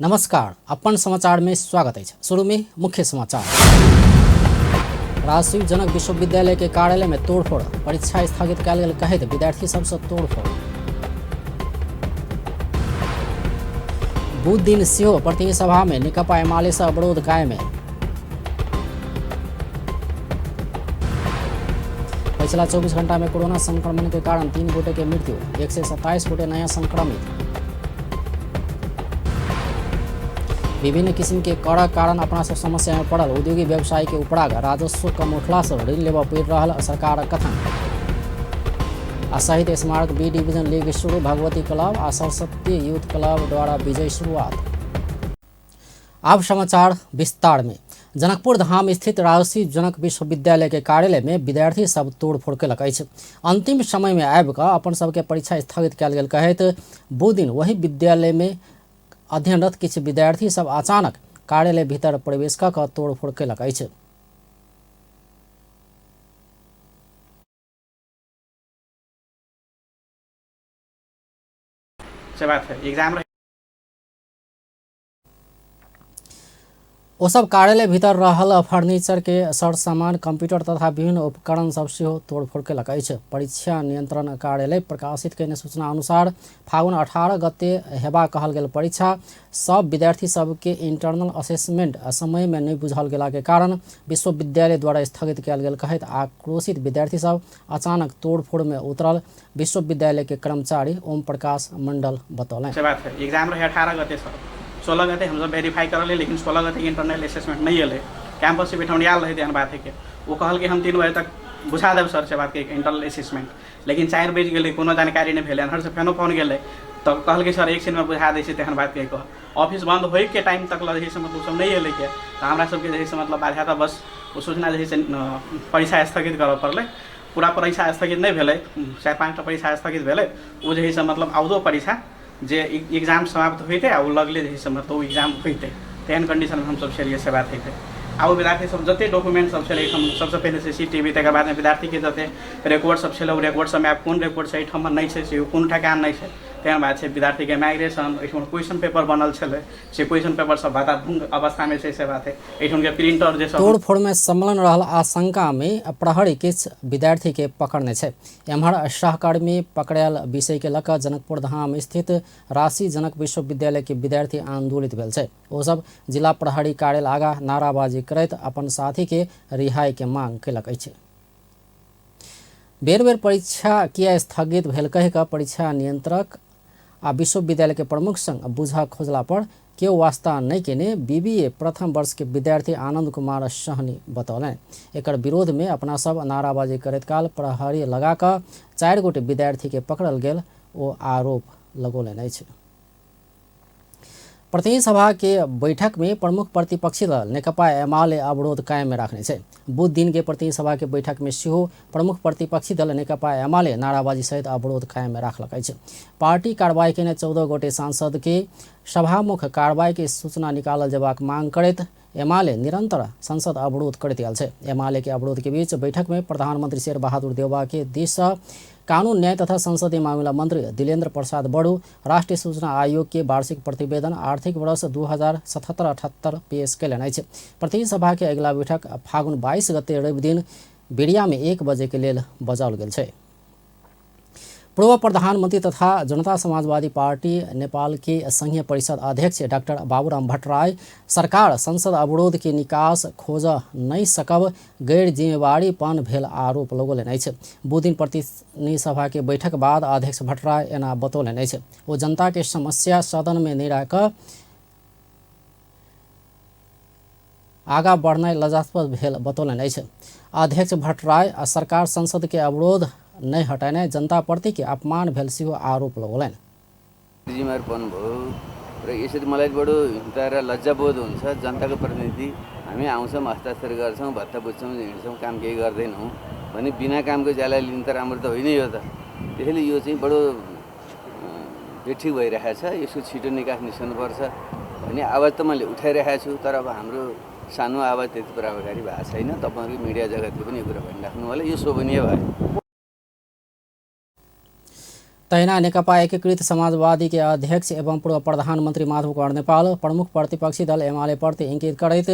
नमस्कार, अपन समाचार में स्वागत है। शुरू में मुख्य समाचार। राजशिव जनक विश्वविद्यालय के कार्यालय में तोड़फोड़, परीक्षा स्थगित कयल गेल कहैत विद्यार्थी सबसे तोड़फोड़। बुध दिन सेहो प्रतिनिधि सभा में नेकपा एमाले से अवरोध कायम है। पिछला 24 घंटा में कोरोना संक्रमण के कारण 3 गोटे के मृत्यु, 127 गोटे नया संक्रमित। विभिन्न किस्म के करक कारण अपना सब समस्या में पड़ल उद्योगी व्यवसायी के उपराग, राजस्व कम उठला से ऋण लेवा पड़ रहा सरकार कथन। आ साहित्य स्मारक बी डिवीजन लीग शुरू, भगवती क्लब आ सरस्वती यूथ क्लब द्वारा विजय शुरुआत। अब समाचार विस्तार में। जनकपुर धाम स्थित राजशिव जनक विश्वविद्यालय के कार्यालय में विद्यार्थी सब तोड़फोड़ कयलक अछि। अंतिम समय में आबि कऽ अपन सबके परीक्षा स्थगित कयल गेल कहैत बुध दिन वही विद्यालय में अध्ययनरत किछु विद्यार्थी सब अचानक कार्यालय भीतर प्रवेश कऽ कऽ तोड़फोड़ कयलक अछि। से बात है एग्जाम ओ सब कार्यालय भीतर रहल फर्नीचर के सर सामान, कंप्यूटर तथा विभिन्न उपकरण सब सेहो तोड़फोड़ कयलक अछि। परीक्षा नियंत्रण कार्यालय प्रकाशित कयने सूचना अनुसार फागुन 18 गते हेबा कहल गेल परीक्षा सब विद्यार्थी सबके इंटरनल असेसमेंट समय में नहीं बुझल गेला के कारण विश्वविद्यालय द्वारा स्थगित कयल गेल कहैत आक्रोशित विद्यार्थी सब अचानक तोड़फोड़ में उतरल विश्वविद्यालय के कर्मचारी ओम प्रकाश मंडल बतौलन। एग्जाम रहे 18 गते 16 गते हम सब वेरीफाई करले, लेकिन 16 गते इंटरनल असेसमेंट नहीं अले। कैंपस से बिठौनियाल रहे थे बात है के वो कहल कि हम 3 बजे तक बुझा देव सर से बात के इंटरनल असेसमेंट, लेकिन 4 बज गए कोनो जानकारी नहीं भेले। हर से फेनो फोन गए तो कहल कि सर एक दिन में बुझा दै तेहन बात के कह ऑफिस बंद होए के टाइम तक रही से मतलब सब नहीं अले के तो हमरा सबके रही से मतलब बाधा था बस वो सूचना रही से परीक्षा स्थगित करऽ पड़ले। पूरा परीक्षा स्थगित नहीं भेले, 4-5टा परीक्षा स्थगित भेले। वो रही से मतलब आउदो परीक्षा जे एग्जाम समाप्त होते आ लगले रही से मतलब एग्जाम होते तेहन कंडीशन में हम सब छलिए से बात होते। आ विद्यार्थी सब जते डॉक्यूमेंट सब छले हम सबसे पहले से CCTV तकर बाद में विद्यार्थी के जते रिकॉर्ड सब छले रिकॉर्ड सब में आब कोन रिकॉर्ड से हम नहीं छे से कोन ठकान नहीं छे तेहन बात है। विद्यार्थी के माइग्रेशन क्वेश्चन पेपर बनल छले से क्वेश्चन पेपर सब बाताभुंग अवस्था में से बात है। एठन के प्रिंटर जे सब तोड़फोड़ में सम्मिलन रहल आशंका में प्रहरी किछु विद्यार्थी के पकड़ने छै। एम्हर सहकर्मी पकड़ायल विषय के लऽ जनकपुर धाम स्थित राजशिव जनक विश्वविद्यालय के विद्यार्थी आंदोलित भेल छै। ओ सब जिला प्रहरी कार्यालय आगा नाराबाजी करैत अपन साथी के रिहाई के मांग कयलक अछि। बेर बेर परीक्षा किया स्थगित भेल कहि कऽ परीक्षा नियंत्रक आ विश्वविद्यालय के प्रमुख संग बुझा खोजला पर केओ वास्ता नहीं केने BBA प्रथम वर्ष के विद्यार्थी आनंद कुमार सहनी बतौलन। एकर विरोध में अपना सब नाराबाजी करैत काल प्रहरी लगा कऽ 4 गोटे विद्यार्थी के पकड़ल गेल ओ आरोप लगौलन अछि। प्रतिनिधि सभा के बैठक में प्रमुख प्रतिपक्षी दल नेकपा एमाले अवरोध कायम में रखने छै। बुध दिन के प्रतिनिधि सभा के बैठक में सेहो प्रमुख प्रतिपक्षी दल नेकपा एमाले नाराबाजी सहित अवरोध कायम में रखलक अछि। पार्टी कार्रवाई केने 14 गोटे सांसद के सभामुख कार्रवाई के सूचना निकालल जेबाक मांग करैत एमाले निरंतर संसद अवरोध करैत आयल छै। एमाले के अवरोध के बीच बैठक में प्रधानमंत्री शेर बहादुर देउबा के दिस से कानून न्याय तथा संसदीय मामला मंत्री दिलेन्द्र प्रसाद बड़ू राष्ट्रीय सूचना आयोग के वार्षिक प्रतिवेदन आर्थिक वर्ष 2077-78 पेश कयलनि अछि। प्रतिनिधि सभा के अगिला बैठक फागुन 22 गते रवि दिन बेरिया में 1 बजे के लेल बजाओल गेल छै। पूर्व प्रधानमंत्री तथा जनता समाजवादी पार्टी नेपाल के संघीय परिषद अध्यक्ष डॉक्टर बाबूराम भट्टराई सरकार संसद अवरोध के निकास खोज नहीं सकब गैर जिम्मेवारीपन भेल आरोप लगौलनि अछि। बुध दिन प्रतिनिधि सभा के बैठक बाद अध्यक्ष भट्टराई एना बतौलनि अछि। ओ जनता के समस्या सदन में नहीं राखि आगा बढ़नाइ लज्जास्पद भेल बतौलनि अछि। अध्यक्ष भट्टराई सरकार संसद के अवरोध नहीं हटाने जनता प्रति के अपमान भेल सेहो आरोप लगौलनि। जिम्मेवारपन भयो र यसरी मलाई बडो हिंसा र लज्जाबोध हुन्छ। जनताको प्रतिनिधि हामी आउँछौँ, हस्ताक्षर गर्छौँ, भत्ता बुझ्छौँ, हिँड्छौँ, काम केही गर्दैनौँ भने बिना कामको ज्याला लिनु त राम्रो त होइन यो त। त्यसैले यो चाहिँ बडो बेठिक भइरहेको छ। यसको छिटो निकास निस्कनुपर्छ भन्ने आवाज त मैले उठाइरहेको छु। तर अब हाम्रो सानो आवाज त्यति प्रभावकारी भएको छैन। तपाईँहरूको मिडिया जगतले पनि यो कुरा भनिराख्नु होला, यो शोभनीय भयो। तैना नेकपा एकीकृत समाजवादी के अध्यक्ष एवं पूर्व प्रधानमंत्री माधव कुमार नेपाल प्रमुख प्रतिपक्षी दल एमाले प्रति इंगित करैत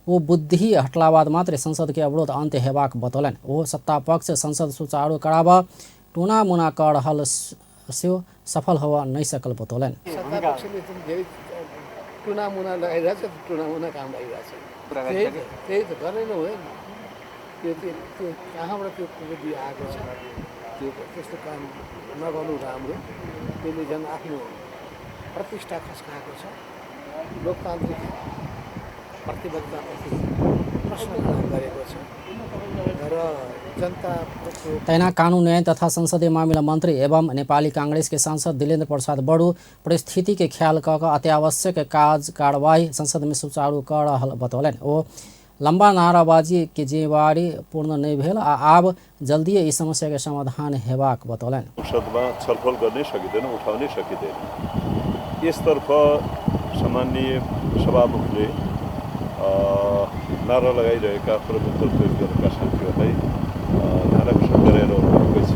ओ बुद्धि हटलावाद मात्रै संसद के अवरोध अन्त्य हेबाक बतौलनि। ओ सत्ता पक्ष संसद सुचारू कराब टुना मुना कर रहल स्यो सफल हुआ नहीं सकल बतौलनि। सत्ता पक्षले चाहिँ धेरै टुनामुना लगाइरहेछ, टुनामुना काम भइरहेछ। त्यही त गर्ने नै हो नि। त्यो कहाँबाट त्यो बुद्धि आएको छ, त्यो त्यस्तो काम नगर्नु राम्रो। त्यसले झन् आफ्नो प्रतिष्ठा खस्काएको छ। लोकतान्त्रिक प्रतिबद्धताप्रति प्रश्न गरेको छ र जनताको तैना कानून न्याय तथा संसदीय मामिला मंत्री एवं नेपाली कांग्रेस के सांसद दिलेन्द्र प्रसाद बड़ू परिस्थिति के ख्याल क अत्यावश्यक काज कार्यवाही संसद में सुचारू कर रहल बतौलन। ओ लंबा नाराबाजी के जिम्मेवारी पूर्ण नहीं भेल आ आब जल्दी यी समस्या के समाधान हेबाक बतौलन। संसदमा छलफल गर्नै सकिँदैन, उठाउनै सकिँदैन। यसतर्फ सामान्य सभामुखले नारा लगाइरहेका प्रमुख दलका साथीहरूलाई ध्यानाकर्षण गराइरहनु छ।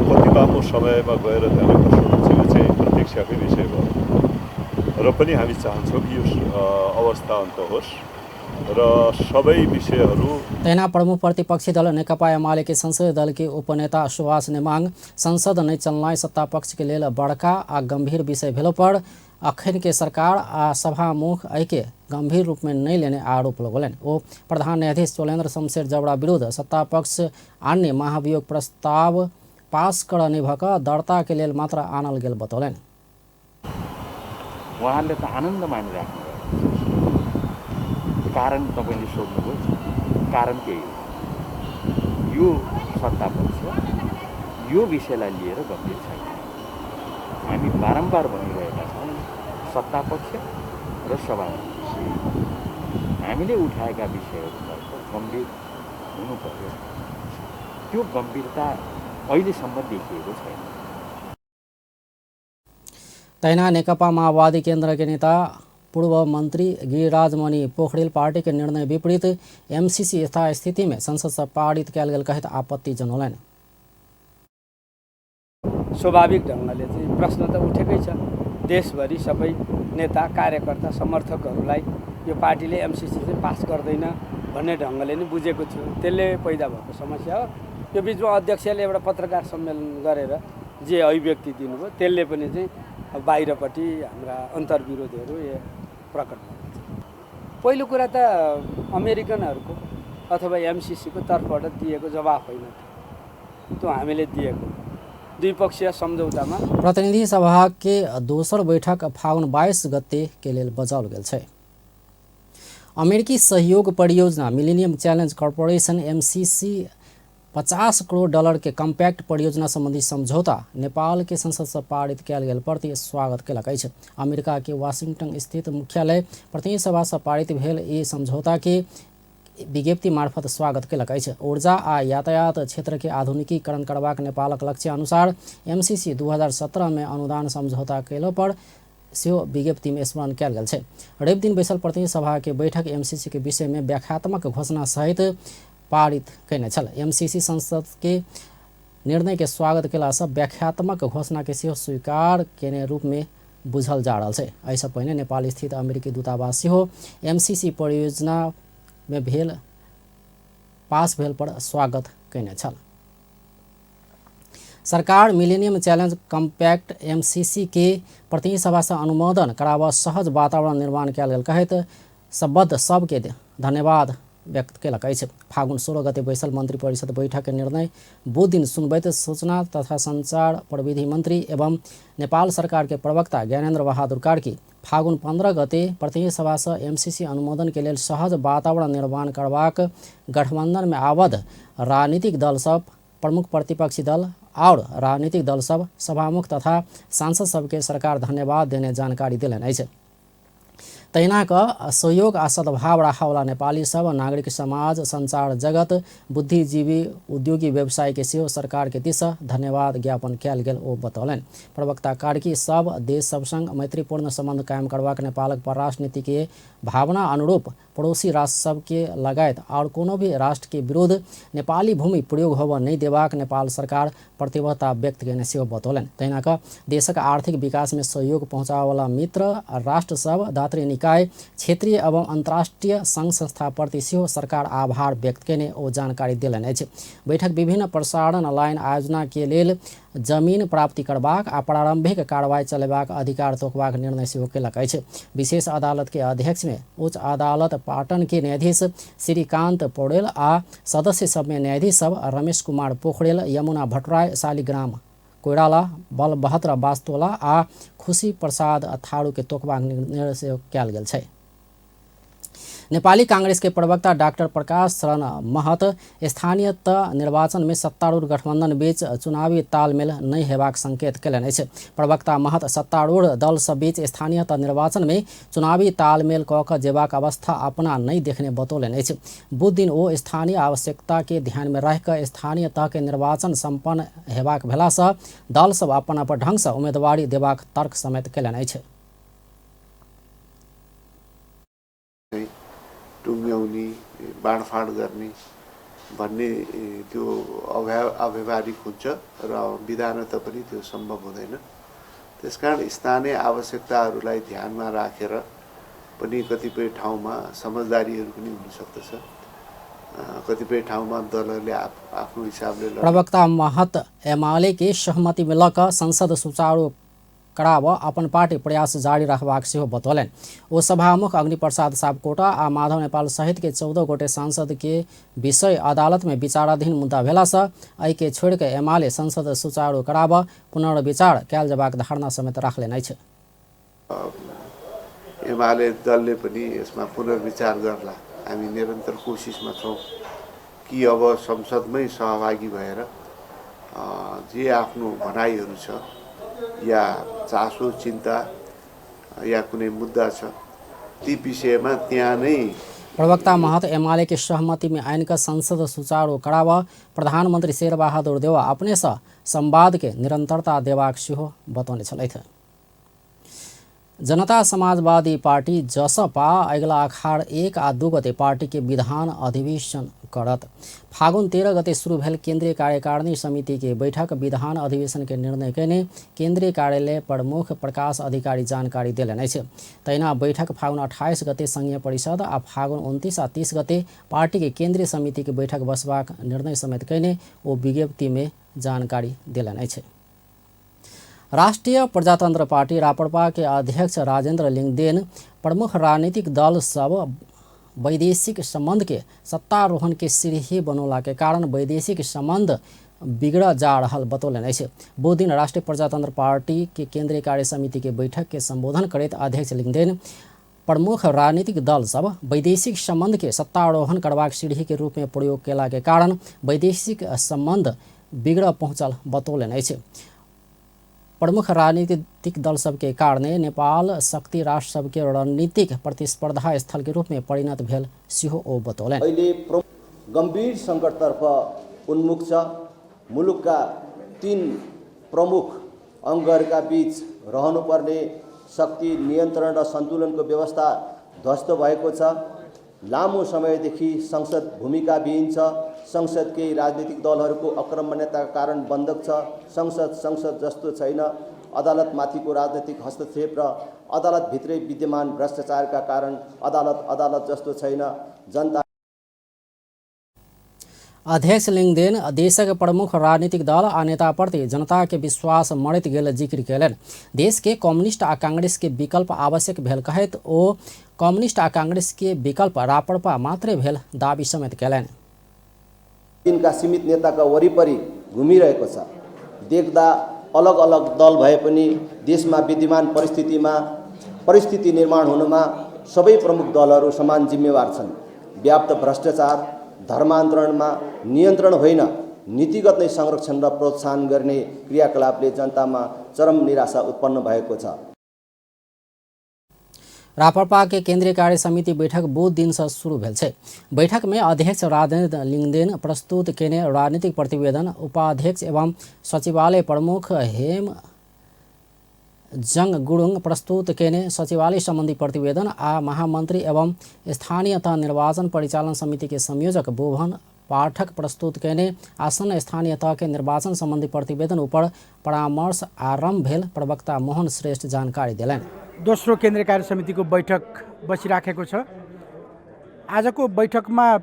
कति लामो समयमा गएर ध्यानाकर्षण चाहिँ प्रतीक्षाकै विषय भयो र पनि हामी चाहन्छौँ कि यो अवस्था अन्त होस् र सबै विषयहरू। तैना प्रमुख प्रतिपक्षी दल नेकपा एमाले के संसदीय दल के उपनेता सुभाष नेमाङ संसद नहीं चलनाई सत्ता पक्ष के लेल बड़का आ गंभीर विषय भेलो पर अखन के सरकार आ सभामुख ऐके गंभीर रूप में नहीं लेने आरोप लगौलन। ओ प्रधान न्यायाधीश चोलेन्द्र शमशेर जबड़ा विरुद्ध सत्ता पक्ष अन्य महाभियोग प्रस्ताव पास कर निभक दर्ता के लेल मात्र आनल गेल बतौलन। उहाँले त आनन्द मानिराख्नु कारण तपाईले सोध्नुभयो, कारण के हो? यो सत्ता पक्ष यो विषयलाई लिएर गम्भीर छैन। हामी बारम्बार भनिरहेका छौँ सत्ता पक्ष र सभामुख हामीले उठाएका विषयहरूतर्फ गम्भीर हुनु पर्यो। त्यो गम्भीरता अहिलेसम्म देखिएको छैन। तैना नेकपा माओवादी केन्द्र के नेता पूर्व मंत्री गिरिराज मणि पोखरेल पार्टी के निर्णय विपरीत एमसीसी यथास्थिति में संसद से पारित कयल गेल कहत आपत्ति जनौलन। स्वाभाविक ढङ्गले चाहिँ प्रश्न त उठेकै छ। देशभरि सबै नेता कार्यकर्ता समर्थकहरूलाई यो पार्टीले एमसीसी चाहिँ पास गर्दैन भन्ने ढङ्गले नै बुझेको थियो। त्यसले पैदा भएको समस्या हो। यो बिचमा अध्यक्षले एउटा पत्रकार सम्मेलन गरेर जे अभिव्यक्ति दिनुभयो त्यसले पनि चाहिँ बाहिरपट्टि हाम्रा अन्तर्विरोधहरू प्रकट भएको छ। पहिलो कुरा त अमेरिकनहरूको अथवा एमसीसीको तर्फबाट दिएको जवाफ होइन, त्यो हामीले दिएको द्विपक्षीय सम्झौतामा। प्रतिनिधि सभा के दोसर बैठक फागुन 22 गते के लेल बजाओल गेल छै। अमेरिकी सहयोग परियोजना millennium challenge corporation MCC 50 crore dollar के कम्पैक्ट परियोजना संबंधी समझौता नेपाल के संसद से पारित कयल गेल प्रति स्वागत कयलक अछि। अमेरिका के वाशिंगटन स्थित मुख्यालय प्रतिनिधि सभा से पारित भेल ई समझौता के विज्ञप्ति मार्फत स्वागत कयलक अछि। ऊर्जा आ यातायात क्षेत्र के आधुनिकीकरण करबाक नेपालक लक्ष्य अनुसार एमसीसी 2017 में अनुदान समझौता कयला पर सेहो विज्ञप्ति में स्मरण कयल गेल छै। रवि दिन बैसल प्रतिनिधि सभा के बैठक एमसीसी के विषय में व्याख्यात्मक घोषणा सहित पारित कयने छल। एमसीसी संसद के निर्णय के स्वागत केला से व्याख्यात्मक घोषणा के सेहो स्वीकार केने रूप में बुझल जा रहा है। ऐसा पहिने नेपाल स्थित अमेरिकी दूतावास सेहो एमसीसी परियोजना में पास भेल पर स्वागत कयने छल। सरकार मिलेनियम चैलेंज कम्पैक्ट एमसीसी के प्रतिनिधि सभा से अनुमोदन कराबा सहज वातावरण निर्माण कयल गेल कहैत सबद्ध सबके धन्यवाद व्यक्त कयलक अछि। फागुन 16 गते बैसल मंत्री परिषद बैठक के निर्णय बुध दिन सुनबैत सूचना तथा संचार प्रविधि मंत्री एवं नेपाल सरकार के प्रवक्ता ज्ञानेन्द्र बहादुर कार्की फागुन 15 गते प्रतिनिधि सभा से एमसीसी अनुमोदन के लेल सहज वातावरण निर्माण करबाक गठबंधन में आबद्ध राजनीतिक दल सब, प्रमुख प्रतिपक्षी दल और राजनीतिक दल सब, सभामुख तथा सांसद सबके सरकार धन्यवाद देने जानकारी दिलन अछि। तैना का सहयोग आ सद्भाव राखावला नेपाली सब, नागरिक समाज, संचार जगत, बुद्धिजीवी, उद्योगी व्यवसाय के सेहो सरकार के दिशा धन्यवाद ज्ञापन कयल गेल ओ बतौलन। प्रवक्ता कार्की सब देश सब संग मैत्रीपूर्ण संबंध कायम करबाक नेपालक परराष्ट्र नीति के भावना अनुरूप पड़ोसी राष्ट्र सबके लगायत और कोनो भी राष्ट्र के विरुद्ध नेपाली भूमि प्रयोग होबऽ नहीं देबाक नेपाल सरकार प्रतिबद्धता व्यक्त केने सेहो बतौलनि। तहिना कऽ देशक आर्थिक विकास में सहयोग पहुँचाबयवला मित्र राष्ट्र सब, दात्री निकाय, क्षेत्रीय एवं अंतर्राष्ट्रीय संघ संस्था प्रति सेहो सरकार आभार व्यक्त केने ओ जानकारी देलनि अछि। बैठक विभिन्न प्रसारण लाइन आयोजना के लेल जमीन प्राप्ति करबाक आ प्रारंभिक कार्रवाई चलेबाक अधिकार तोकबाक निर्णय सेहो केलक अछि। विशेष अदालत के अध्यक्ष में उच्च अदालत पाटन के न्यायाधीश श्रीकांत पौडेल आ सदस्य सब में न्यायाधीश सब रमेश कुमार पोखरेल, यमुना भट्टराई, शालिग्राम कोइराला, बलभद्र वास्तोला आ खुशी प्रसाद थारू के तोकबाक निर्णय सेहो कयल गेल छै। नेपाली कांग्रेस के प्रवक्ता डॉक्टर प्रकाश शरण महत स्थानीय निर्वाचन में सत्तारूढ़ गठबंधन बीच चुनावी तालमेल नहीं हेबाक संकेत केलनि अछि। प्रवक्ता महत सत्तारूढ़ दल सब बीच स्थानीय निर्वाचन में चुनावी तालमेल कऽ कऽ जेबाक अवस्था अपना नहीं देखने बतौलनि अछि। बुध दिन ओ स्थानीय आवश्यकता के ध्यान में रख कऽ स्थानीय तह के निर्वाचन सम्पन्न हेबाक भेला सँ दल सब अपन अपन ढंग सँ उम्मीदवारी देबाक तर्क समेत केलनि अछि। टुङ्ग्याउने, बाँडफाँड गर्ने भन्ने त्यो अव्यावहारिक हुन्छ र विधानत पनि त्यो सम्भव हुँदैन। त्यसकारण स्थानीय आवश्यकताहरूलाई ध्यानमा राखेर पनि कतिपय ठाउँमा समझदारीहरू पनि हुन सक्दछ। कतिपय ठाउँमा दलहरूले आफ्नो हिसाबले प्रवक्ता महत एमाले के सहमति में लऽ कऽ संसद सुचारू कराब अपन पार्टी प्रयास जारी रखबाक सेहो बतौलनि। ओ सभामुख अग्निप्रसाद सापकोटा आ माधव नेपाल सहित के 14 गोटे सांसद के विषय अदालत में विचाराधीन मुद्दा भेला सँ एहि के छोड़ के एमाले संसद सुचारू कराब पुनर्विचार कयल जेबाक धारणा समेत राखलनि अछि। एमाले दलले पनि यसमा पुनर्विचार गर्ला। हामी निरन्तर कोसिसमा छौँ कि अब संसदमै सहभागी भएर जे आफ्नो भनाइहरू छ या चासो चिन्ता या कुनै मुद्दा छ ती विषयमा त्यहाँ नै। प्रवक्ता महत एमाले के सहमति में आइन का संसद सुचारू कराब प्रधानमंत्री शेरबहादुर देउवा अपने सँ संवाद के निरंतरता देबाक सेहो बतौने छलथि। जनता समाजवादी पार्टी जसपा अगिला अखाड़ 1 आ 2 गते पार्टी के विधान अधिवेशन करत। फागुन 13 गते शुरू भेल केंद्रीय कार्यकारिणी समिति के बैठक विधान अधिवेशन के निर्णय केने केंद्रीय कार्यालय प्रमुख प्रकाश अधिकारी जानकारी देलनि अछि। तहिना बैठक फागुन 28 गते संघीय परिषद आ फागुन 29 आ 30 गते पार्टी के केंद्रीय समिति के बैठक बसबाक निर्णय समेत केने ओ विज्ञप्ति में जानकारी देलनि अछि। राष्ट्रीय प्रजातंत्र पार्टी राप्रपा के अध्यक्ष राजेन्द्र लिंगदेन प्रमुख राजनीतिक दल सब वैदेशिक संबंध के सत्तारोहण के सीढ़ी बनौला के कारण वैदेशिक संबंध बिगड़ जा रहल बतौलनि अछि। बुध दिन राष्ट्रीय प्रजातंत्र पार्टी के केंद्रीय कार्य समिति के बैठक के संबोधन करैत अध्यक्ष लिंगदेन प्रमुख राजनीतिक दल सब वैदेशिक संबंध के सत्तारोहण करबाक सीढ़ी के रूप में प्रयोग केला के कारण वैदेशिक संबंध बिगड़ पहुंचल बतौलनि अछि। प्रमुख राजनीतिक दल सब के कारण नेपाल शक्ति राष्ट्र सब के रणनीतिक प्रतिस्पर्धा स्थल के रूप में परिणत भेल सेहो ओ बतौलनि। अहिले गंभीर संकटतर्फ उन्मुख छ। मुलुकका 3 प्रमुख अङ्गहरूका बीच रहनुपर्ने शक्ति नियन्त्रण र सन्तुलनको व्यवस्था ध्वस्त भएको छ। लामो समयदेखि संसद भूमिकाविहीन छ। संसद केही राजनीतिक दलहरूको अक्रमण्यताका कारण बन्धक छ। संसद जस्तो छैन। अदालतमाथिको राजनीतिक हस्तक्षेप र अदालतभित्रै विद्यमान भ्रष्टाचारका कारण अदालत जस्तो छैन। जनता अध्यक्ष लिंगदेन देशक प्रमुख राजनीतिक दल आ नेता प्रति जनता के विश्वास मरैत गेल जिक्र केलनि। देश के कम्युनिस्ट आ कांग्रेस के विकल्प आवश्यक भेल कहैत ओ कम्युनिस्ट आ कांग्रेस के विकल्प राप्रपा मात्रै भेल दाबी समेत केलनि। तिनका सीमित नेताका वरिपरि घुमिरहेको छ। देख्दा अलग अलग दल भए पनि देशमा विद्यमान परिस्थिति निर्माण हुनमा सबै प्रमुख दलहरू समान जिम्मेवार छन्। व्याप्त भ्रष्टाचार, धर्मान्तरणमा नियन्त्रण होइन नीतिगत नै संरक्षण र प्रोत्साहन गर्ने क्रियाकलापले जनतामा चरम निराशा उत्पन्न भएको छ। राप्रपा के केंद्रीय कार्य समिति बैठक बुध दिन से शुरू भेल छै। बैठक में अध्यक्ष राजेन्द्र लिंगदेन प्रस्तुत केने राजनीतिक प्रतिवेदन, उपाध्यक्ष एवं सचिवालय प्रमुख हेम जंग गुरुङ प्रस्तुत केने सचिवालय सम्बन्धी प्रतिवेदन आ महामन्त्री एवं स्थानीय तह निर्वाचन परिचालन समिति के संयोजक भुवन पाठक प्रस्तुत केने आसन्न स्थानीय तह के निर्वाचन सम्बन्धी प्रतिवेदन ऊपर परामर्श आरम्भ भेल प्रवक्ता मोहन श्रेष्ठ जानकारी दिलैन्। दोस्रो केन्द्रीय कार्य समितिको बैठक बसिराखेको छ। आजको बैठकमा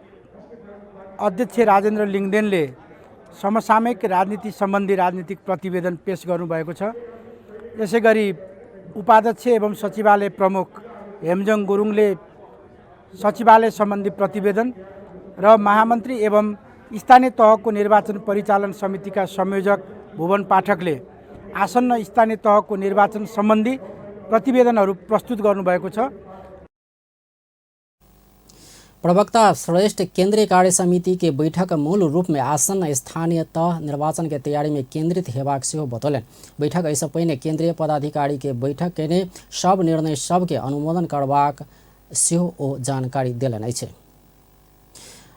अध्यक्ष राजेन्द्र लिङदेनले समसामयिक राजनीति सम्बन्धी राजनीतिक प्रतिवेदन पेश गर्नुभएको छ। यसै गरी उपाध्यक्ष एवं सचिवालय प्रमुख हेमजङ गुरुङले सचिवालय सम्बन्धी प्रतिवेदन र महामन्त्री एवं स्थानीय तहको निर्वाचन परिचालन समितिका संयोजक भुवन पाठकले आसन्न स्थानीय तहको निर्वाचन सम्बन्धी प्रतिवेदनहरू प्रस्तुत गर्नुभएको छ। प्रवक्ता श्रेष्ठ केंद्रीय कार्य समिति के बैठक मूल रूप में आसन्न स्थानीय तह निर्वाचन के तैयारी में केंद्रित हेबाक सेहो बतौलन। बैठक ऐसा पहिने केंद्रीय पदाधिकारी के बैठक केने सब निर्णय सब के अनुमोदन करबाक सेहो ओ जानकारी देलन अछि।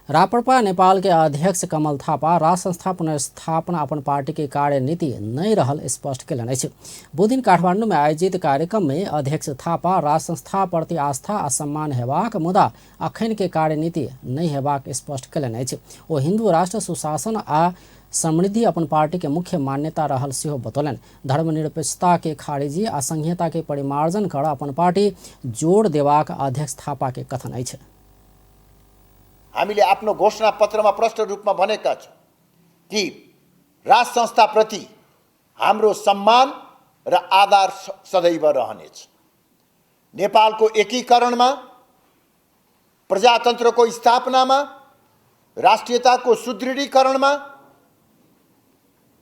राप्रपा नेपाल के अध्यक्ष कमल थापा राज संस्था पुनर्स्थापना अपन पार्टी के कार्यनीति नहीं रहल स्पष्ट केलन अछि। बुधदिन काठमाडौँ में आयोजित कार्यक्रम में अध्यक्ष थापा राज संस्था प्रति आस्था आ सम्मान हेबाक मुदा अखन के कार्यनीति नहीं हेबाक स्पष्ट केलन अछि। ओ हिंदू राष्ट्र सुशासन आ समृद्धि अपन पार्टी के मुख्य मान्यता रहल सेहो बतौलन। धर्मनिरपेक्षता के खारिजी आ संहिता के परिमार्जन कर अपन पार्टी जोड़ देबाक अध्यक्ष थापा के कथन अछि। हामीले आफ्नो घोषणा पत्रमा प्रष्ट रूपमा भनेका छौं कि राज संस्थाप्रति हाम्रो सम्मान र आदर सदैव रहनेछ। नेपालको एकीकरणमा, प्रजातन्त्रको स्थापनामा, राष्ट्रियताको सुदृढीकरणमा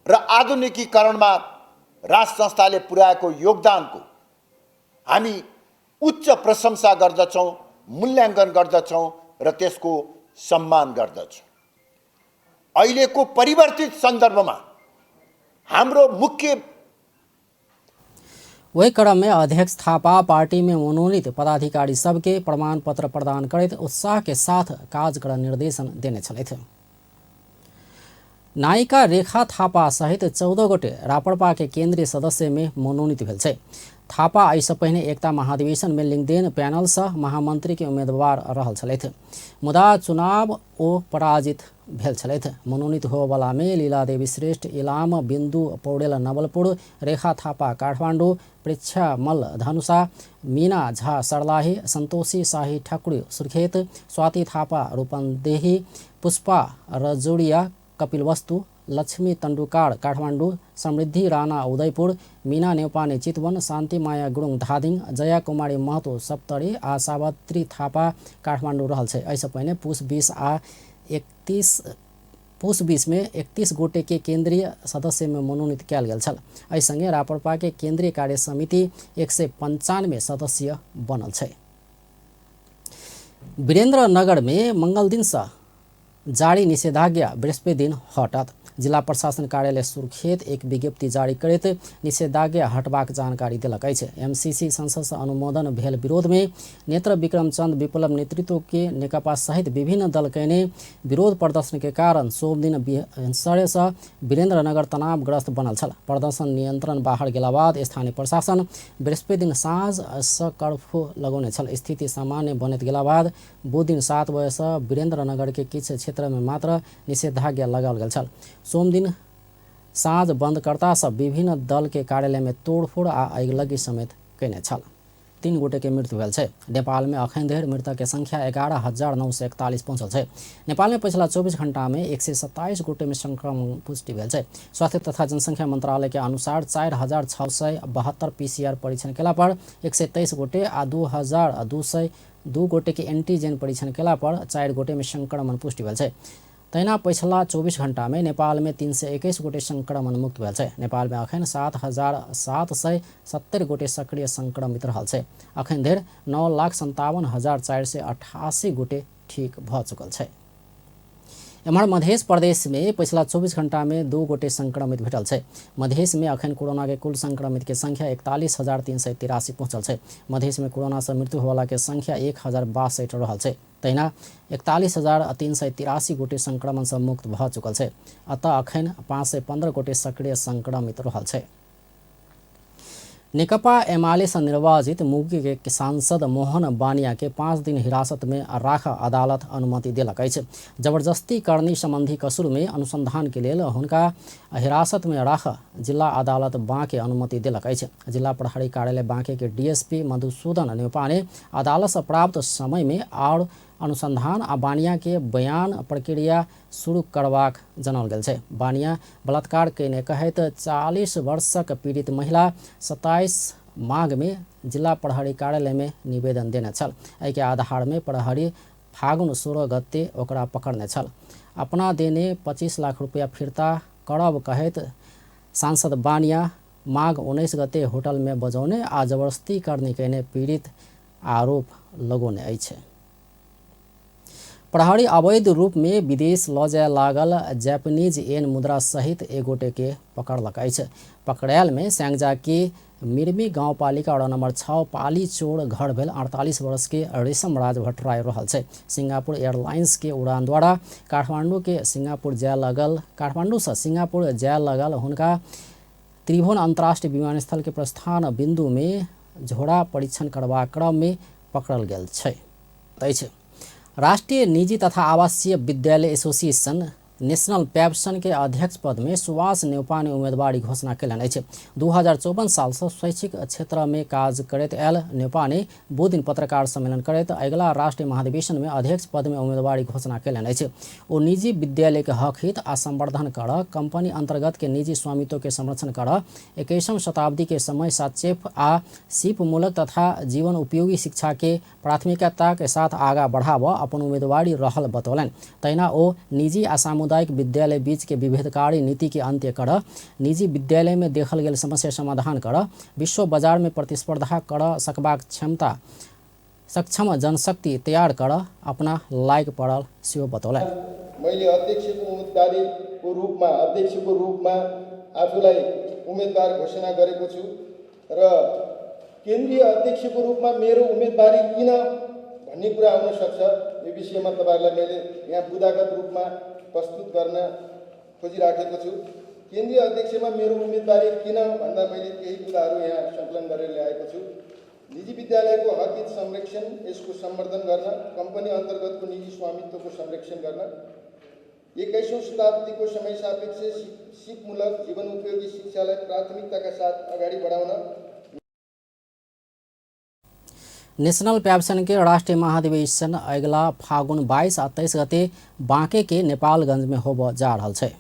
र आधुनिकीकरणमा राज संस्थाले पुर्याएको योगदानको हामी उच्च प्रशंसा गर्दछौं, मूल्याङ्कन गर्दछौं र त्यसको सम्मान गर्दछौं। अहिलेको परिवर्तित सन्दर्भमा हाम्रो मुख्य वही क्रम में अध्यक्ष थापा पार्टी में मनोनीत पदाधिकारी सबके प्रमाण पत्र प्रदान करैत उत्साह के साथ काज कर निर्देशन देने छलथि। नायिका रेखा थापा सहित 14 गोटे राप्रपा के केंद्रीय सदस्य में मनोनीत भेल छै। थापा ऐसा पहिने एकता महाधिवेशन में लिङदेन पैनल सह महामंत्री के उम्मीदवार रहल छलथि, मुदा चुनाव ओ पराजित भेल छलथि। मनोनीत होबला में लीला देवी श्रेष्ठ इलाम, बिन्दु पौडेल नवलपुर, रेखा थापा काठमाडौँ, प्रेक्षा मल्ल धनुषा, मीना झा सर्लाही, सन्तोषी शाही ठाकुरी सुर्खेत, स्वाति थापा रूपन्देही, पुष्पा रजोडिया कपिलवस्तु, लक्ष्मी तण्डुकार काठमाडौँ, समृद्धि राणा उदयपुर, मीना नेउपाने चितवन, शान्ति माया गुरुङ धादिङ, जया कुमारी महतो सप्तरी आ सावित्री थापा काठमाडौँ रहल छै। ऐसा पहिने पुस 20 में 31 गोटे के केंद्रीय सदस्य में मनोनीत कयल गेल छल। एहि संगे राप्रपा के केंद्रीय कार्य समिति 195 सदस्य बनल छै। वीरेन्द्रनगर में मंगल दिन से जारी निषेधाज्ञा बृहस्पति दिन हटत। जिला प्रशासन कार्यालय सुर्खेत एक विज्ञप्ति जारी करैत निषेधाज्ञा हटबाक जानकारी देलक अछि। एमसीसी संसद से अनुमोदन भेल विरोध में नेत्र विक्रमचंद विप्लव नेतृत्व के नेकपा सहित विभिन्न दल केने विरोध प्रदर्शन के कारण सोम दिन भिनसरे से वीरेन्द्रनगर तनावग्रस्त बनल छल। प्रदर्शन नियंत्रण बाहर गेला बाद स्थानीय प्रशासन बृहस्पति दिन साँझ से कर्फ्यू लगौने छल। स्थिति सामान्य बनैत गेला बाद बुध दिन 7 बजे से वीरेन्द्रनगर के किछु क्षेत्र में मात्र निषेधाज्ञा लगाओल गेल छल। सोम दिन साँझ बंदकर्ता सब विभिन्न दल के कार्यालय में तोड़फोड़ आ अगिलगी समेत कयने छल। 3 गोटे के मृत्यु भेल छै। नेपाल में अखन धरि मृतक के संख्या 11,941 पहुंचल छै। नेपाल में पिछला 24 घंटा में 127 गोटे में संक्रमण पुष्टि भेल छै। स्वास्थ्य तथा जनसंख्या मंत्रालय के अनुसार 4,672 पीसीआर परीक्षण केला पर 123 गोटे आ 2,202 गोटे के एंटीजन परीक्षण केला पर 4 गोटे में संक्रमण पुष्टि भेल छै। तहिना पिछला 24 घंटा में नेपाल में 321 गोटे संक्रमण मुक्त भेल छै। नेपाल में अखन 7,770 गोटे सक्रिय संक्रमित रहल छै। अखन धरि 9,57,488 गोटे ठीक भ चुकल छै। एम्हर मध्य प्रदेश में पिछला 24 घंटा में 2 गोटे संक्रमित भेटल छै। मध्य में अखन कोरोना के कुल संक्रमित के संख्या 41,383 पहुंचल छै। मध्य में कोरोना से मृत्यु होवाला के संख्या 1,062 रहल छै। तहिना 41,383 गोटे संक्रमण से मुक्त भ चुकल छै। अतः अखन 515 गोटे सक्रिय संक्रमित रहल छै। नेकपा एमाले से निर्वाचित मुंगी के सांसद मोहन बानिया के 5 दिन हिरासत में राख अदालत अनुमति दिलक अछि। जबरदस्ती करनी संबंधी कसूर में अनुसंधान के लिए हुनका हिरासत में राख जिला अदालत बाँके अनुमति दिलक अछि। जिला प्रहरी कार्यालय बाँके के डीएसपी मधुसूदन नेपा ने अदालत से प्राप्त समय में और अनुसंधान आ बानिया के बयान प्रक्रिया शुरू करबाक जनल गेल छै। बानिया बलात्कार केने कहैत 40 वर्षक पीड़ित महिला 27 माघ में जिला प्रहरी कार्यालय में निवेदन देने छल। एहि के आधार में प्रहरी फागुन 16 गते ओकरा पकड़ने छल। अपना देने 25 लाख रुपया फिर्ता करब कहैत सांसद बानिया माघ 19 गते होटल में बजौने आ जबरदस्ती करने केने पीड़ित आरोप लगौने अछि। प्रहरी अवैध रूप में विदेश ल जाय लागल जापानीज येन मुद्रा सहित एगोटे के पकड़लक अछि। पकड़ायल में स्याङ्जा के मिर्मी गाउँपालिका वडा नंबर 6 पाली चोड़ घर भेल 48 वर्ष के रेशम राज भट्टराई रहल छै। सिंगापुर एयरलाइंस के उड़ान द्वारा काठमांडू से सिंगापुर जाय लगल हुनका त्रिभुवन अंतर्राष्ट्रीय विमानस्थल के प्रस्थान बिंदु में झोड़ा परीक्षण करबाक क्रम में पकड़ल गेल छै। राष्ट्रीय निजी तथा आवासीय विद्यालय एसोसिएशन नेशनल पैप्सन के अध्यक्ष पद में सुभाष नेउपा ने उम्मीदवारी घोषणा कयलनि अछि। 2054 साल से शैक्षिक क्षेत्र में काज करैत आयल नेउपा ने बुध दिन पत्रकार सम्मेलन करैत अगिला राष्ट्रीय महाधिवेशन में अध्यक्ष पद में उम्मीदवारी घोषणा कयलनि अछि। ओ निजी विद्यालय के हक हित आ संवर्धन कर, कंपनी अंतर्गत के निजी स्वामित्व के संरक्षण कर, 21वीं शताब्दी के समय सचेत आ सिप मूलक तथा जीवन उपयोगी शिक्षा के प्राथमिकता के साथ आगा बढ़ाव अपन उम्मीदवारी रहल बतौलन। तहिना ओ निजी आ सामुदायिक विद्यालय बीच के विभेदकारी नीति के अंत्य कर, निजी विद्यालय में देखल गेल समस्या समाधान कर, विश्व बाजार में प्रतिस्पर्धा कर सकबाक क्षमता सक्षम जनशक्ति तैयार कर अपना लायक पड़ल सेहो बतौलन। मैले अध्यक्षको रूपमा आफूलाई उम्मेदवार घोषणा गरेको छु र केन्द्रीय अध्यक्षको रूपमा मेरो उम्मेदवारी किन भन्ने कुरा आउन सक्छ। यो विषयमा तपाईहरुलाई मैले यहाँ बुदागत रूपमा प्रस्तुत गर्न खोजिराखेको छु। केन्द्रीय अध्यक्षमा मेरो उम्मेदवारी किन भन्दा मैले केही कुराहरू यहाँ संकलन गरेर ल्याएको छु। निजी विद्यालयको हक हित संरक्षण, यसको संवर्धन गर्न, कम्पनी अन्तर्गतको निजी स्वामित्वको संरक्षण गर्न, 21औं शताब्दीको समय सापेक्ष सिपमूलक जीवन उपयोगी शिक्षालाई प्राथमिकताका साथ अगाडि बढाउन। नेशनल पैप्सन के राष्ट्रीय महाधिवेशन अगला फागुन 22 आ 23 गते बाँके के नेपालगंज में होब जा रहल छै।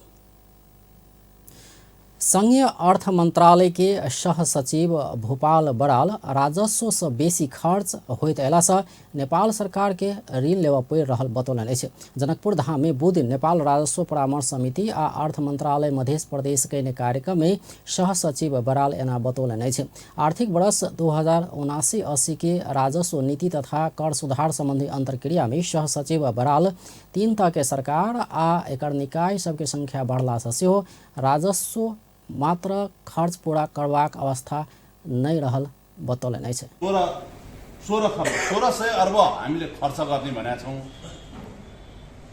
संघीय अर्थ मंत्रालय के सह सचिव भूपाल बराल राजस्व से बेसी खर्च होइत अयला से नेपाल सरकार के ऋण लेवा पड़ि रहल बतौलन अछि। जनकपुर धाम में बुध दिन राजस्व परामर्श समिति आ अर्थ मंत्रालय मध्य प्रदेश के कार्यक्रम में सह सचिव बराल एना बतौलन अछि। आर्थिक वर्ष 2079-80 के राजस्व नीति तथा कर सुधार संबंधी अंतर्क्रिया में सह सचिव बराल 3 तरह के सरकार आ एकर निकाय सबके संख्या बढ़ला से सेहो राजस्व मात्र खर्च पूरा करबाक अवस्था नहीं रहल बतौलन अछि। 1600 अर्ब हामीले खर्च गर्ने भनेका छौं,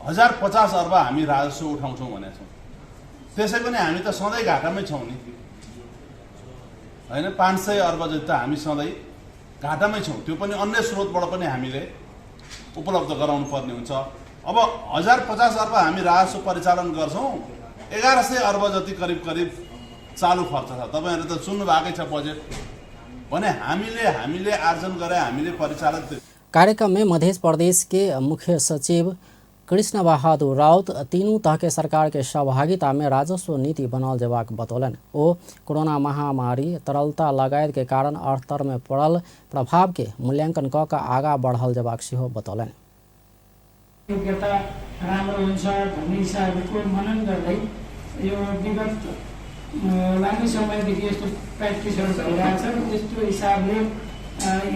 1050 अर्ब हामी राजस्व उठाउँछौं भनेका छौं। त्यसै पनि हामी त सधैँ घाटामै छौं नि, हैन? 500 अर्ब जति त हामी सधैँ घाटामै छौं। त्यो पनि अन्य स्रोतबाट पनि हामीले उपलब्ध गराउनु पर्ने हुन्छ। अब 1050 अर्ब हामी राजस्व परिचालन गर्छौं, 1100 अर्ब जति करिब चालू खर्च छ। तपाईहरुले त सुन्नु भएकै छ बजेट भने हामीले आर्जन गरे, हामीले परिचालन। कार्यक्रम में मध्य प्रदेश के मुख्य सचिव कृष्ण बहादुर राउत तीनों तह के सरकार के सहभागिता में राजस्व नीति बनाल जेबाक बतौलन। ओ कोरोना महामारी, तरलता लगायत के कारण अर्थतंत्र में पड़ल प्रभाव के मूल्यांकन क के आगा बढ़ल जेबाक सेहो बतौलन। योग्यता राम्रो हुन्छ भन्ने हिसाबको मनन गर्दै यो विगत लामो समयदेखि यस्तो प्र्याक्टिसहरू भइरहेको छ। त्यस्तो हिसाबले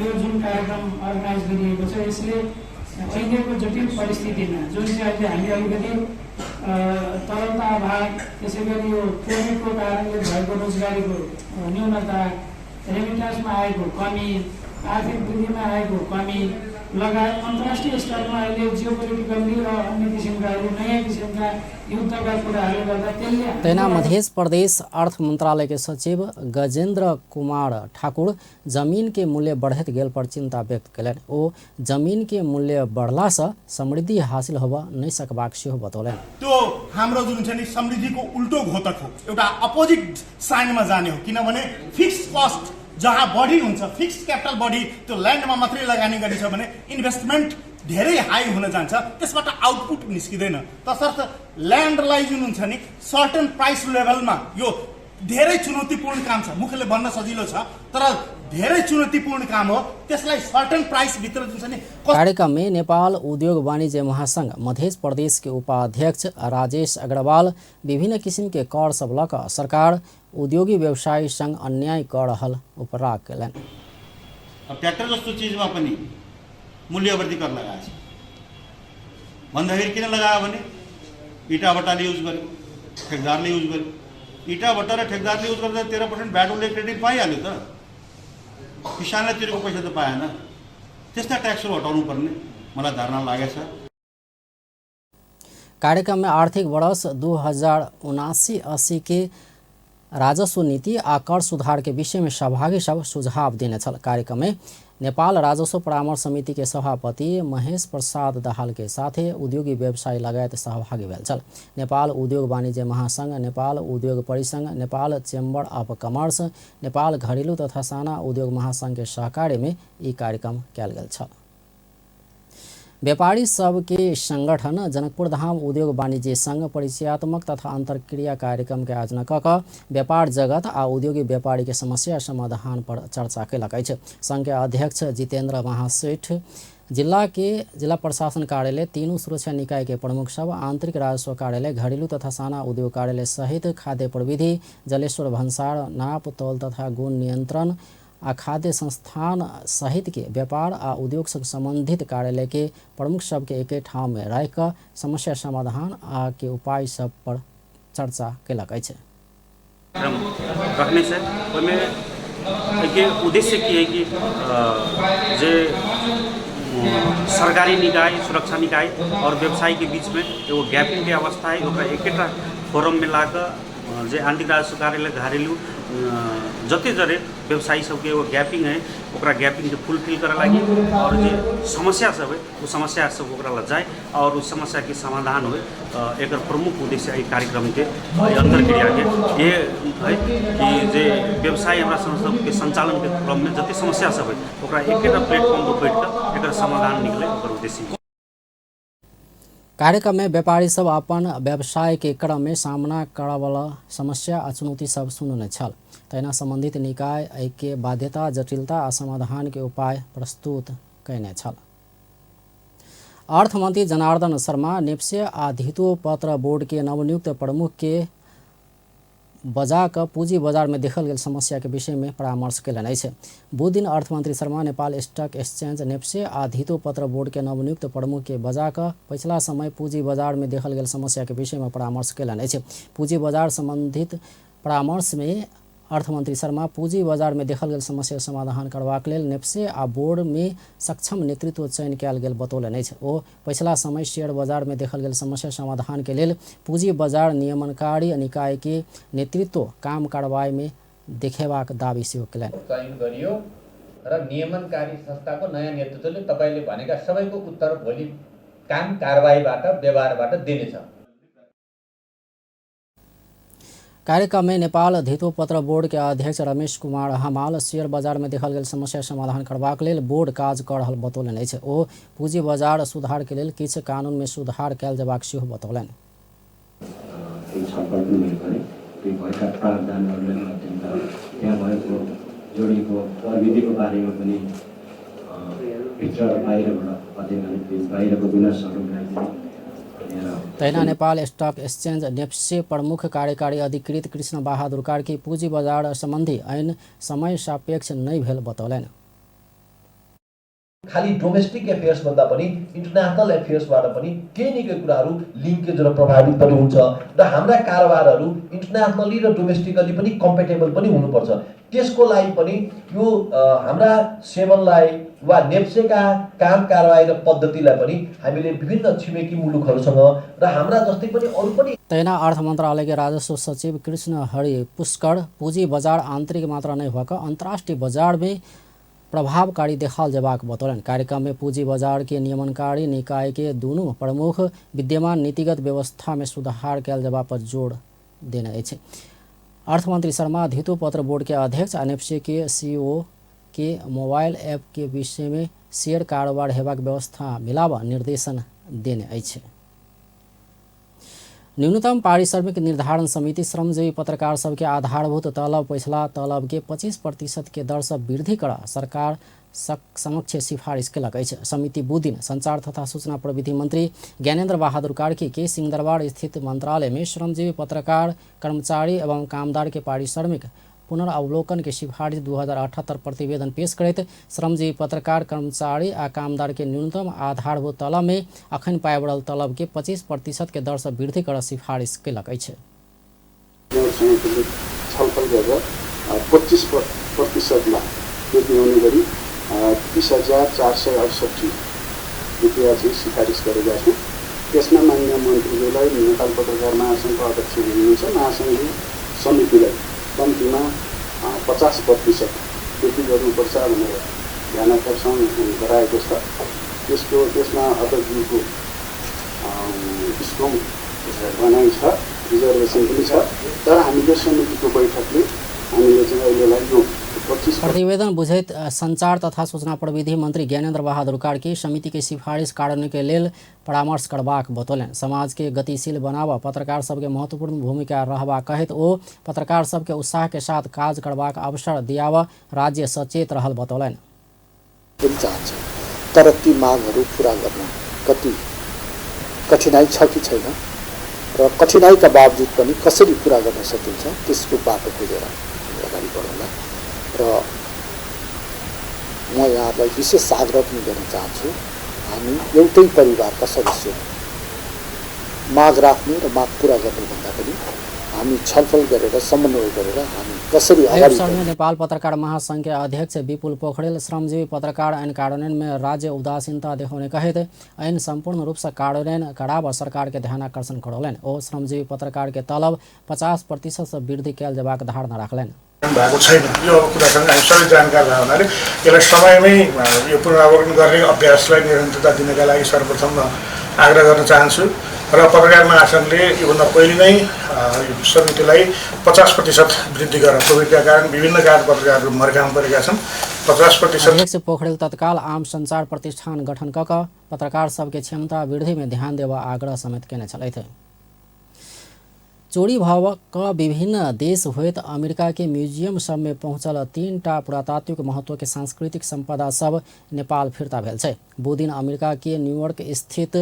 यो जुन कार्यक्रम अर्गनाइज गरिएको छ यसले अहिलेको जटिल परिस्थितिमा जुन चाहिँ अहिले हामी अलिकति तरलता अभाव, त्यसै गरी यो कोभिडको कारणले भएको रोजगारीको न्यूनता, रेमिटान्समा आएको कमी, आर्थिक वृद्धिमा आएको कमी, लगायत अन्तर्राष्ट्रिय स्तरमा अहिले जियोपोलिटिकल्ली र अन्य किसिमका अहिले नयाँ किसिमका युद्धका कुराहरूले गर्दा त्यसले तैना मध्य प्रदेश अर्थ मंत्रालय के सचिव गजेंद्र कुमार ठाकुर जमीन के मूल्य बढ़त गेल पर चिंता व्यक्त कयलनि। ओ जमीन के मूल्य बढ़ला से समृद्धि हासिल होब नहीं सकबाक सेहो बतौलनि। त्यो हाम्रो जुन छ नि समृद्धिको उल्टो घोतक हो, एउटा अपोजिट साइनमा जाने हो। किनभने फिक्स कस्ट जहाँ बढी हुन्छ, फिक्स क्यापिटल बढी, त्यो ल्यान्डमा मात्रै लगानी गरिन्छ भने इन्भेस्टमेन्ट धेरै हाई हुन जान्छ, त्यसबाट आउटपुट निस्किँदैन। तसर्थ ल्यान्डलाई जुन हुन्छ नि सर्टेन प्राइस लेभलमा, यो धेरै चुनौतीपूर्ण काम छ, मुखले भन्न सजिलो छ तर धेरै चुनौतीपूर्ण काम हो, त्यसलाई सर्टेन प्राइस भित्र जुन छ नि। कार्यक्रम में नेपाल उद्योग वाणिज्य महासंघ मध्य प्रदेश के उपाध्यक्ष राजेश अग्रवाल विभिन्न किसिम के कर सब लक सरकार उद्योगी व्यवसायी संघ अन्याय कर रहल उपराग कयलनि। ट्र्याक्टर जस्तो चिजमा पनि मूल्यवृद्धि कर लगाएको छ भन्दाखेरि किन लगायो भने इटाभट्टाले युज गर्यो, ठेकदारले युज गर्यो। इटाभट्टा र ठेकदारले युज गर्दा 13% भ्याट उसले क्रेडिट पाइहाल्यो त, किसानले तिरेको पैसा त पाएन। त्यस्ता ट्याक्सहरू हटाउनु पर्ने मलाई धारणा लागेछ। कार्यक्रम में आर्थिक वर्ष 2079-80 के राजस्व नीति आ कर सुधार के विषय में सहभागी सब सुझाव देने छल। कार्यक्रम में नेपाल राजस्व परामर्श समिति के सभापति महेश प्रसाद दाहाल के साथे उद्योगी व्यवसायी लगायत सहभागी भेल छल। नेपाल उद्योग वाणिज्य महासंघ, नेपाल उद्योग परिसंघ, Nepal chamber of commerce, Nepal घरेलू तथा साना उद्योग महासंघ के सहकार्य में ई कार्यक्रम कयल गेल छल। व्यापारी सब के संगठन जनकपुर धाम उद्योग वाणिज्य संघ परिचयात्मक तथा अंतरक्रिया कार्यक्रम के आयोजना क व्यापार जगत आ उद्योगी व्यापारी के समस्या समाधान पर चर्चा कयलक अछि। संघ के अध्यक्ष जितेंद्र महासेठ, जिला प्रशासन कार्यालय, तीनों सुरक्षा निकाय के प्रमुख सब, आंतरिक राजस्व कार्यालय, घरेलू तथा साना उद्योग कार्यालय सहित खाद्य प्रविधि, जलेश्वर भंसार, नाप तौल तथा गुण नियंत्रण आ खाद्य संस्थान सहित के व्यापार आ उद्योग से संबंधित कार्यालय के प्रमुख सब के एके ठाव में रह कर समस्या समाधान आ के उपाय सब पर चर्चा कयलक अछि। रखने से उद्देश्य की है कि जे सरकारी निकाय, सुरक्षा निकाय और व्यवसायी के बीच में एगो गैपिंग के अवस्था है, ओकरा एकेटा फोरम में लाकर जे आंतरिक राजस्व कार्यालय, घरेलू जते जरे व्यवसायी सबके एगो गैपिंग है, ओकरा गैपिंग के फुलफिल करे लागी और जे समस्या सब है वो समस्या सब ओकरा ल जाए और उस समस्या के समाधान हो। एक प्रमुख उद्देश्य है कार्यक्रम के अंतरक्रिया के ये है कि जे व्यवसायी हमारा संस्था के संचालन के क्रम में जते समस्या सब है ओकरा एकेटा प्लेटफॉर्म पर बैठ कर एकर समाधान निकले, ओकर उद्देश्य। कार्यक्रम में व्यापारी सब अपन व्यवसाय के क्रम में सामना करय वाला समस्या आ चुनौती सब सुनने छल। तैना संबंधित निकाय के बाध्यता, जटिलता आ समाधान के उपाय प्रस्तुत कयने छल। अर्थमंत्री जनार्दन शर्मा नेप्से आ धितोपत्र बोर्ड के नवनियुक्त प्रमुख के बजाक पूंजी बाजार में देखल गेल समस्या के विषय में परामर्श कयलनि अछि। बुध दिन अर्थमंत्री शर्मा नेपाल स्टॉक एक्सचेंज नेप्से आ धितोपत्र बोर्ड के नवनियुक्त प्रमुख के बजाक पिछला समय पूंजी बाजार में देखल गेल समस्या के विषय में परामर्श कयलनि अछि। पूंजी बाजार संबंधित परामर्श में अर्थमंत्री शर्मा पूंजी बाजार में देखल गेल समस्या समाधान करबाक लेल नेप्से आ बोर्ड में सक्षम नेतृत्व चयन कयल गेल बतौलनि अछि। ओ पिछला समय शेयर बाजार में देखल गेल समस्या समाधान के लेल पूंजी बाजार नियमनकारी निकाय के नेतृत्व काम कारवाई में देखेबाक दावी सेहो कयलनि। चयन गरियो र नियमनकारी संस्थाको नयाँ नेतृत्वले तपाईले भनेका सबैको उत्तर भोलि काम कारवाहीबाट व्यवहारबाट दिनेछ। कार्यक्रम में नेपाल धितोपत्र बोर्ड के अध्यक्ष रमेश कुमार हमाल शेयर बाजार में देखल गेल समस्या समाधान करबाक लेल बोर्ड काज कऽ रहल बतौलनि अछि। ओ पूंजी बाजार सुधार के लेल किछु कानून में सुधार कयल जेबाक सेहो बतौलनि। तैना नेपाल स्टॉक एक्सचेंज नेप्से प्रमुख कार्यकारी अधिकृत कृष्ण बहादुर कार्की पूंजी बाजार संबंधी ऐन समय सापेक्ष नहीं भेल बतौलनि। खाली डोमेस्टिक एफेयर्स भन्दा पनि इन्टरनेशनल एफेयर्सबाट पनि केही न केही कुराहरू लिङ्केज र प्रभावित पनि हुन्छ र हाम्रा कारोबारहरू इन्टरनेशनली र डोमेस्टिकली पनि कम्पेटेबल पनि हुनुपर्छ। त्यसको लागि पनि यो हाम्रा सेवनलाई वा नेप्सेका काम कारबाही र पद्धतिलाई पनि हामीले विभिन्न छिमेकी मुलुकहरूसँग र हाम्रा जस्तै पनि अरू पनि तैना अर्थ मंत्रालय के राजस्व सचिव कृष्ण हरि पुष्कर पूंजी बाजार आंतरिक मात्रा नहीं होकर अंतर्राष्ट्रीय बाजार में प्रभावकारी देखाल जबाक बतौलन। कार्यक्रम में पूंजी बाजार के नियमनकारी निकाय के दोनों प्रमुख विद्यमान नीतिगत व्यवस्था में सुधार कैल जबा पर जोर देने अछि। अर्थमंत्री शर्मा धितो पत्र बोर्ड के अध्यक्ष एनएफसी के सीईओ के मोबाइल ऐप के विषय में शेयर कारोबार हेबाक व्यवस्था मिलावा निर्देशन देने अछि। न्यूनतम पारिश्रमिक निर्धारण समिति श्रमजीवी पत्रकार सबके आधारभूत तलब पिछला तलब के 25% के दर से वृद्धि कर सरकार समक्ष सिफारिश कलक अछि। समिति बुधदिन संचार तथा सूचना प्रविधि मंत्री ज्ञानेन्द्र बहादुर कार्की के सिंहदरबार स्थित मंत्रालय में श्रमजीवी पत्रकार कर्मचारी एवं कामदार के पारिश्रमिक पुनर्वलोकन के सिफारिश 2078 प्रतिवेदन पेश करते श्रमजीवी पत्रकार कर्मचारी आ कामदार के न्यूनतम आधारभूत तलब में अखन पाए बढ़ल तलब के 25% के दर से वृद्धि कर सिफारिश कलक अछि। छलफल गरेर 25% मा वृद्धि हुने गरी 30,468 रुपैयाँ चाहिँ सिफारिस गरेका छौँ। त्यसमा माननीय मन्त्रीज्यूलाई नेपाल पत्रकार महासङ्घको अध्यक्ष हुनुहुन्छ, महासङ्घीय समितिलाई कम्तीमा 50% वृद्धि गर्नुपर्छ भनेर ध्यानाकर्षण गराएको छ। त्यसमा अध्यक्षज्यूको स्ट्रङ भनाइ छ, रिजर्भेसन पनि छ। तर हामीले समितिको बैठकले हामीले चाहिँ अहिलेलाई यो प्रतिवेदन बुझैत संचार तथा सूचना प्रविधि मंत्री ज्ञानेन्द्र बहादुर कार्की समिति के सिफारिश कारण के लेल परामर्श करबाक बतौलन। समाज के गतिशील बनावा पत्रकार सबके महत्वपूर्ण भूमिका रहबा कहत ओ पत्रकार सबके उत्साह के साथ काज करबाक अवसर दियावा राज्य सचेत रहल बतौलन। तर ती मागहरू पूरा गर्न कति कठिनाई छ कि छैन र कठिनाईका बावजुद पनि कसरी पूरा गर्न सकिन्छ त्यसको बाटो खोजेर अगाडि बढौँला। र म यहाँलाई विशेष आग्रह पनि गर्न चाहन्छु, हामी एउटै परिवारका सदस्य माग राख्ने र माग पूरा गर्नुभन्दा पनि हामी छलफल गरेर समन्वय गरेर हामी कसरी अगाडि बढ्ने। नेपाल पत्रकार महासंघ के अध्यक्ष विपुल पोखरेल श्रमजीवी पत्रकार ऐन कार्यान्वयन में राज्य उदासीनता देखाउने कहते ऐन संपूर्ण रूप से कार्यान्वयन करावा सरकार के ध्यान आकर्षण करौलन। ओ श्रमजीवी पत्रकार के तलब 50% से वृद्धि कैल जबाक धारणा राख्लन। भएको छैन यो कुरासँग हामी सबै जानकार भए हुनाले यसलाई समयमै यो पुनरावलोकन गर्ने अभ्यासलाई निरन्तरता दिनका लागि सर्वप्रथम आग्रह गर्न चाहन्छु र पत्रकार महासङ्घले योभन्दा पहिले नै समितिलाई 50% वृद्धि गर्न कोभिडका कारण विभिन्न कारण पत्रकारहरू मर्काम परेका छन्। 50% अध्यक्ष पोखरेल तत्काल आम संचार प्रतिष्ठान गठन कऽ पत्रकार सबके क्षमता वृद्धि में ध्यान देवा आग्रह समेत केने छलथि। चोरी भवक विभिन्न देश होइत अमेरिका के म्यूजियम सब में पहुंचल 3टा पुरातात्विक महत्व के सांस्कृतिक संपदा सब नेपाल फिरता भेल छै। बुधदिन अमेरिका के न्यूयॉर्क स्थित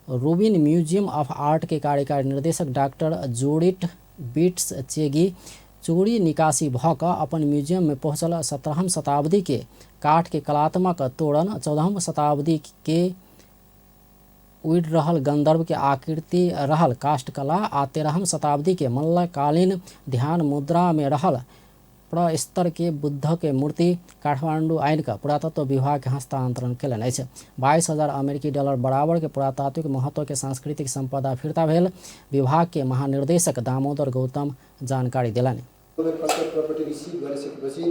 रूबिन म्यूजियम ऑफ आर्ट के कार्यकारी निर्देशक डॉक्टर जोडिट बिट्स चेगी चोरी निकासी भक अपन म्यूजियम में पहुंचल 17वीं शताब्दी के काठ के कलात्मक तोरण, 14वीं शताब्दी के उड़ रहल गंधर्व के आकृति रहल काष्ठकला आ 13वीं शताब्दी के मल्लकालीन ध्यान मुद्रा में रहल प्रस्तर के बुद्ध के मूर्ति काठमांडू आइन का पुरातत्व विभाग के हस्तांतरण कलन अछि। 22,000 अमेरिकी डॉलर बराबर के पुरातात्विक महत्व के सांस्कृतिक संपदा फिरता भेल विभाग के महानिर्देशक दामोदर गौतम जानकारी दिलानी। प्रपर्टी रिसिभ गरिसकेपछि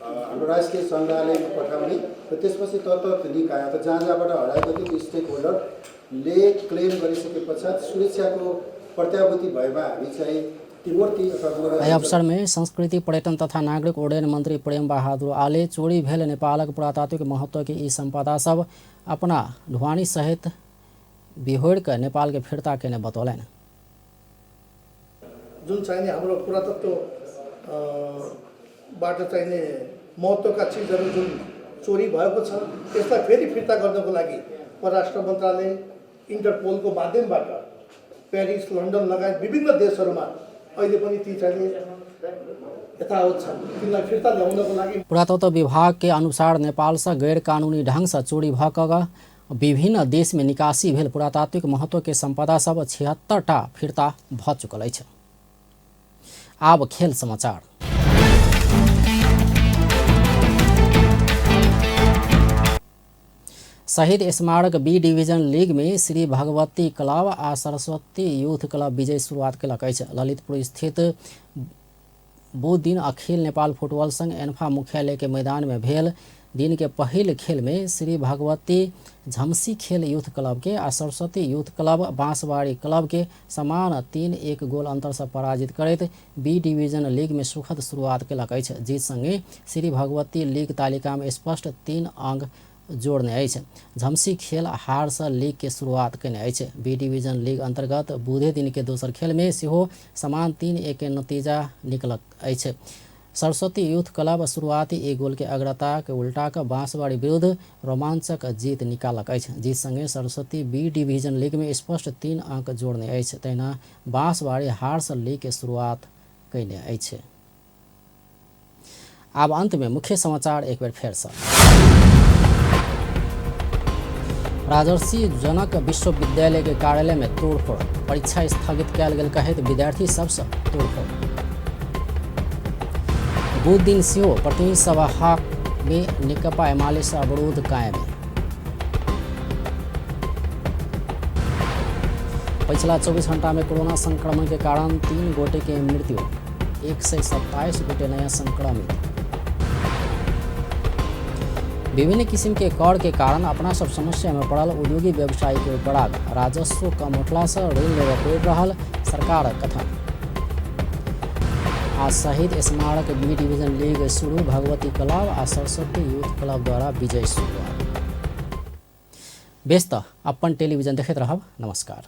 हाम्रो राष्ट्रिय सङ्ग्रहालयमा पठाउने र त्यसपछि तत्त निकाय अथवा जहाँ जहाँबाट हराएको त्यो स्टेक होल्डरले क्लेम गरिसके पश्चात सुरक्षाको प्रत्याभूति भएमा हामी चाहिँ एहि अवसर में संस्कृति पर्यटन तथा नागरिक उड्डयन मंत्री प्रेम बहादुर आले चोरी भेल नेपालक पुरातात्विक महत्व के ई संपदा सब अपना ढुवानी सहित बिहोड़ के नेपाल के फिरता केने बतौलन। जुन चाहिने हाम्रो पुरातत्व बाट चाहिने महत्वका चिजहरू जुन चोरी भएको छ त्यसलाई फेरि फिर्ता गर्नको लागि परराष्ट्र मन्त्रालय इन्टरपोलको माध्यमबाट पेरिस, लन्डन लगायत विभिन्न देशहरूमा अहिले पनि ती चाहिने यथावत छन्। तिनलाई फिर्ता ल्याउनको लागि पुरातत्व विभाग के अनुसार नेपाल से गैर कानूनी ढंग से चोरी भऽ विभिन्न देश में निकासी भेल पुरातात्विक महत्व के संपदा सब 76टा फिरता भऽ चुकल अछि। आब खेल समाचार। शहीद स्मारक बी डिवीजन लीग में श्री भगवती क्लब आ सरस्वती यूथ क्लब विजय शुरुआत कलक अछि। ललितपुर स्थित बुध दिन अखिल नेपाल फुटबॉल संघ एन्फा मुख्यालय के मैदान में भेल दिन के पहिल खेल में श्री भगवती झमसी खेल यूथ क्लब के आ Saraswati youth club Bansbari club के समान 3-1 गोल अंतर से पराजित करैत बी डिवीजन लीग में सुखद शुरुआत कलक अछि। जीत संगे श्री भगवती लीग तालिका में स्पष्ट 3 अंक जोड़ने अछि। झमसी खेल हार से लीग के शुरुआत केने अछि। बी डिवीजन लीग अंतर्गत बुधे दिन के दोसर खेल में सेहो समान 3-1 के नतीजा निकलक अछि। सरस्वती यूथ क्लब शुरुआती 1 गोल के अग्रता के उल्टा के बांसबाड़ी विरुद्ध रोमांचक जीत निकालक अछि। जीत संगे सरस्वती बी डिवीजन लीग में स्पष्ट 3 अंक जोड़ने अछि। तहिना बांसबाड़ी हार से लीग के शुरुआत कैने अछि। आब अंत में मुख्य समाचार एक बेर फेर से। राजर्षि जनक विश्वविद्यालय के कार्यालय में तोड़फोड़, परीक्षा स्थगित कयल गेल कहैत विद्यार्थी सबसे तोड़फोड़। बुध दिन सेहो प्रतिनिधि सभा में नेकपा एमाले से अवरोध कायम। पिछला 24 घंटा में कोरोना संक्रमण के कारण 3 गोटे के मृत्यु, 127 गोटे नया संक्रमित। विभिन्न किस्म के कर के कारण अपना सब समस्या में पड़ल उद्योगी व्यवसायी के बड़ाक, राजस्व कम उठला से ऋण लेबऽ पड़ि रहल सरकार कथन। आज शहीद स्मारक बी डिवीजन लीग शुरू, भगवती क्लब आ सरस्वती यूथ क्लब द्वारा विजय शुरुआत। बेस त अपन टेलीविजन देखैत रहब। नमस्कार।